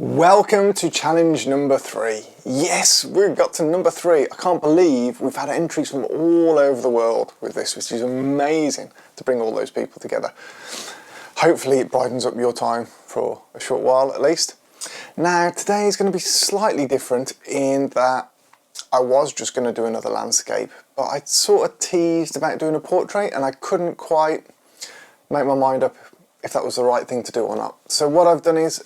Welcome to challenge number 3. Yes, we've got to number 3. I can't believe we've had entries from all over the world with this, which is amazing to bring all those people together. Hopefully it brightens up your time for a short while at least. Now today is going to be slightly different in that I was just going to do another landscape, but I sort of teased about doing a portrait and I couldn't quite make my mind up if that was the right thing to do or not. So what I've done is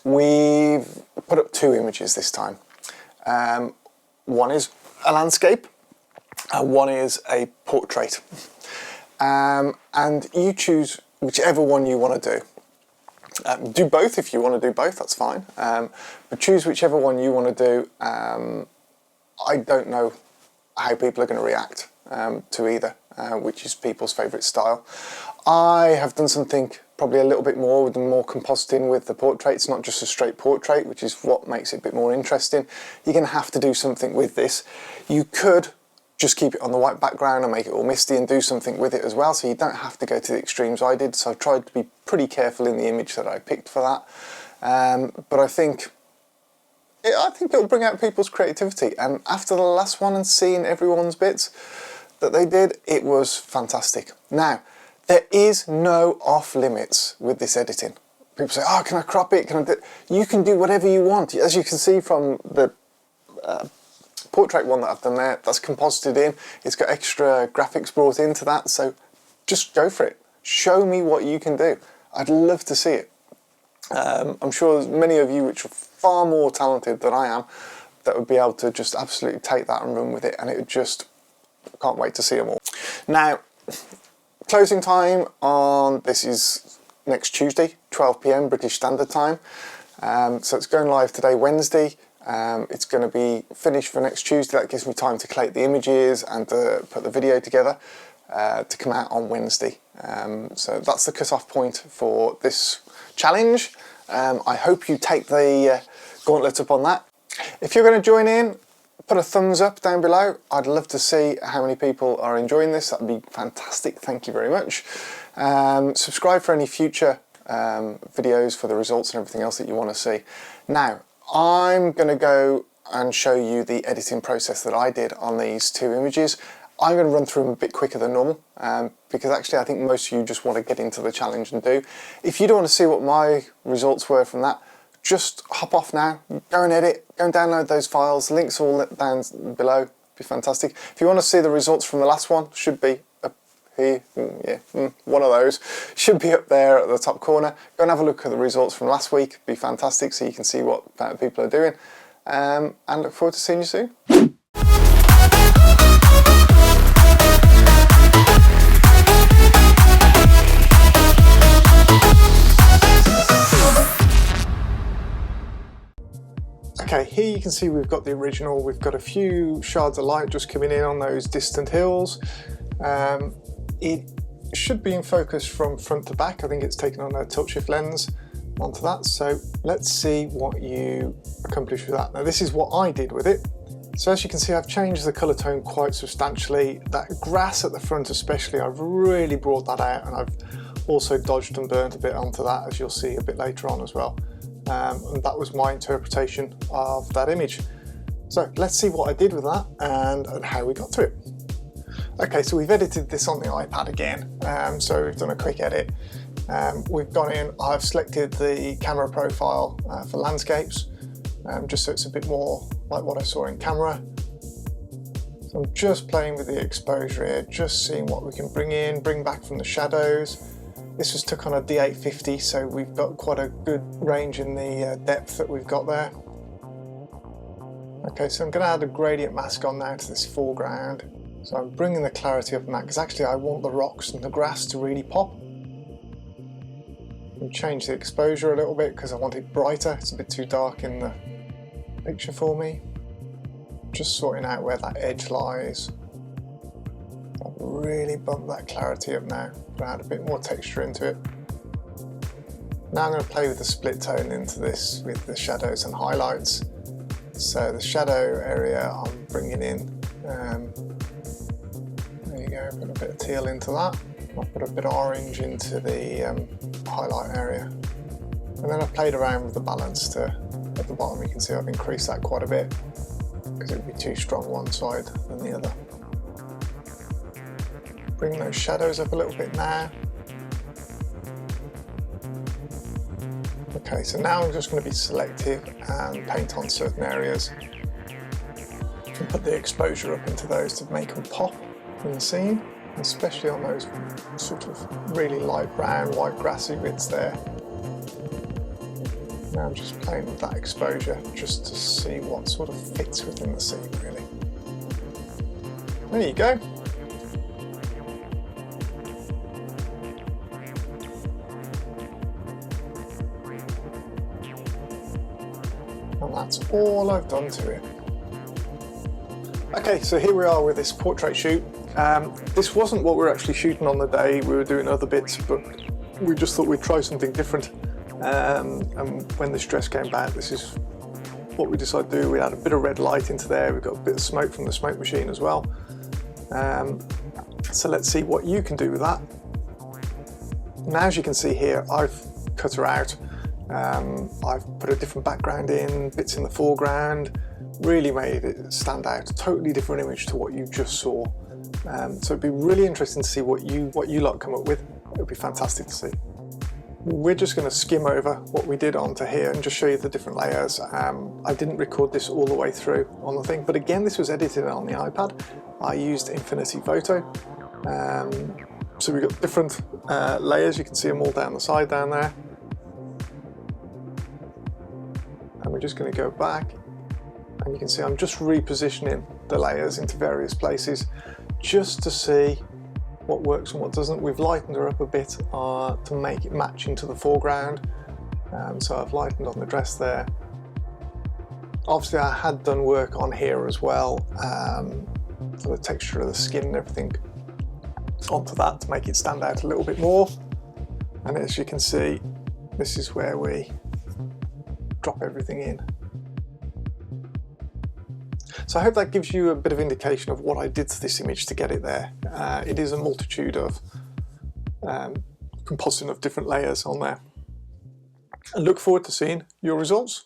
we've put up 2 images this time. One is a landscape and one is a portrait. And you choose whichever one you want to do. Do both if you want to do both, that's fine. But choose whichever one you want to do. I don't know how people are going to react to either, which is people's favourite style. I have done something probably a little bit more with the more compositing with the portraits, not just a straight portrait, which is what makes it a bit more interesting. You're going to have to do something with this. You could just keep it on the white background and make it all misty and do something with it as well, so you don't have to go to the extremes I did. So I've tried to be pretty careful in the image that I picked for that. But I think it'll bring out people's creativity, and after the last one and seeing everyone's bits that they did, it was fantastic. Now, there is no off limits with this editing. People say, oh, can I crop it? Can I do? You can do whatever you want. As you can see from the portrait one that I've done there, that's composited in. It's got extra graphics brought into that, so just go for it. Show me what you can do. I'd love to see it. I'm sure there's many of you which are far more talented than I am that would be able to just absolutely take that and run with it, and it would just, I can't wait to see them all. Now, closing time on this is next Tuesday, 12 PM British Standard Time. So it's going live today, Wednesday. It's going to be finished for next Tuesday. That gives me time to collate the images and to put the video together to come out on Wednesday. So that's the cut-off point for this challenge. I hope you take the gauntlet up on that. If you're going to join in, put a thumbs up down below. I'd love to see how many people are enjoying this. That'd be fantastic. Thank you very much. Subscribe for any future videos for the results and everything else that you want to see. Now, I'm going to go and show you the editing process that I did on these 2 images. I'm going to run through them a bit quicker than normal because actually I think most of you just want to get into the challenge and do. If you don't want to see what my results were from that, just hop off now, go and edit, go and download those files, links all down below, it'd be fantastic. If you want to see the results from the last one, should be up here, one of those, should be up there at the top corner. Go and have a look at the results from last week, it'd be fantastic so you can see what people are doing, and look forward to seeing you soon. Okay, here you can see we've got the original. We've got a few shards of light just coming in on those distant hills. It should be in focus from front to back. I think it's taken on a tilt shift lens onto that. So let's see what you accomplish with that. Now this is what I did with it. So as you can see, I've changed the colour tone quite substantially. That grass at the front especially, I've really brought that out, and I've also dodged and burnt a bit onto that, as you'll see a bit later on as well. And that was my interpretation of that image. So let's see what I did with that and how we got to it. Okay, so we've edited this on the iPad again. So we've done a quick edit. We've gone in, I've selected the camera profile for landscapes, just so it's a bit more like what I saw in camera. So I'm just playing with the exposure here, just seeing what we can bring in, bring back from the shadows. This was took on a D850, so we've got quite a good range in the depth that we've got there. Okay, so I'm going to add a gradient mask on now to this foreground. So I'm bringing the clarity up on that, because actually I want the rocks and the grass to really pop. And change the exposure a little bit, because I want it brighter. It's a bit too dark in the picture for me. Just sorting out where that edge lies. I'll really bump that clarity up now. Add a bit more texture into it. Now I'm going to play with the split tone into this with the shadows and highlights. So the shadow area I'm bringing in, there you go, put a bit of teal into that. I'll put a bit of orange into the highlight area. And then I played around with the balance to, at the bottom you can see I've increased that quite a bit because it would be too strong one side than the other. Bring those shadows up a little bit now. Okay, so now I'm just going to be selective and paint on certain areas. And put the exposure up into those to make them pop in the scene, especially on those sort of really light brown, white grassy bits there. Now I'm just playing with that exposure just to see what sort of fits within the scene really. There you go. And that's all I've done to it. Okay, so here we are with this portrait shoot. This wasn't what we were actually shooting on the day, we were doing other bits, but we just thought we'd try something different. And when this dress came back, this is what we decided to do. We had a bit of red light into there, we got a bit of smoke from the smoke machine as well. So let's see what you can do with that. Now as you can see here, I've cut her out. I've put a different background in, bits in the foreground, really made it stand out, a totally different image to what you just saw. So it'd be really interesting to see what you lot come up with. It would be fantastic to see. We're just going to skim over what we did onto here and just show you the different layers. I didn't record this all the way through on the thing, but again this was edited on the iPad. I used Affinity Photo. So we've got different layers, you can see them all down the side down there. And we're just going to go back and you can see I'm just repositioning the layers into various places just to see what works and what doesn't. We've lightened her up a bit to make it match into the foreground. So I've lightened on the dress there. Obviously I had done work on here as well, for the texture of the skin and everything onto that to make it stand out a little bit more. And as you can see, this is where we drop everything in. So I hope that gives you a bit of indication of what I did to this image to get it there. It is a multitude of compositing of different layers on there. I look forward to seeing your results.